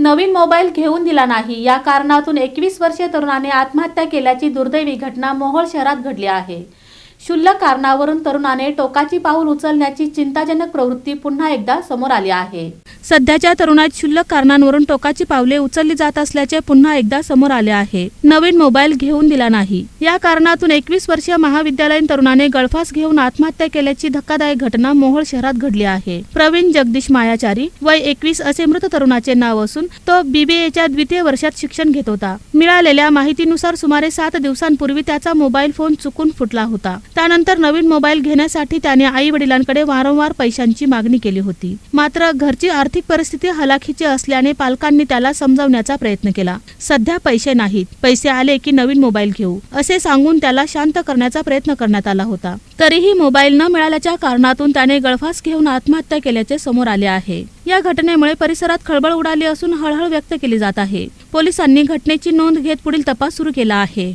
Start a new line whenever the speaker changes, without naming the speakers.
नवीन mobile घेऊन दिला नाही या कारणातून 21 वर्षीय तरुणाने आत्महत्या केल्याची दुर्दैवी घटना मोहोळ शहरात घडली आहे। क्षुल्लक कारणावरून तरुणाने टोकाची पाऊल उचलण्याची चिंताजनक प्रवृत्ती पुन्हा एकदा समोर आली आहे। सध्याच्या तरुणात क्षुल्लक कारणांवरून टोकाची पावले उचलली जात असल्याचे पुन्हा एकदा समोर आले आहे। नवीन मोबाईल घेऊन दिला नाही या कारणातून 21 वर्षीय महाविद्यालयीन तरुणाने गळफास घेऊन आत्महत्या केल्याची धक्कादायक घटना मोहोळ शहरात घडली आहे। प्रवीण जगदीश मायाचारी वय 21 असे मृत तरुणाचे नाव असून तो BBAच्या द्वितीय वर्षात शिक्षण घेत होता। मिळालेल्या माहितीनुसार सुमारे 7 दिवसांपूर्वी त्याचा मोबाईल फोन चुकून फुटला होता। त्यानंतर नवीन मोबाईल घेण्यासाठी त्याने आई वडिलांकडे वारंवार पैशांची मागणी केली होती। मात्र घरची आर्थिक परिस्थिती हलाखीची असल्याने पालकांनी त्याला समजावण्याचा प्रयत्न केला। सध्या पैसे नाहीत, पैसे आले की नवीन मोबाईल घेऊ असे सांगून त्याला शांत करण्याचा प्रयत्न करण्यात आला होता। तरीही मोबाईल न मिळाल्याच्या कारणातून त्याने गळफास घेऊन आत्महत्या केल्याचे समोर आले आहे। या घटनेमुळे परिसरात खळबळ उडाली असून हळहळ व्यक्त केली जात आहे। पोलिसांनी घटनेची नोंद घेत पुढील तपास सुरू केला आहे।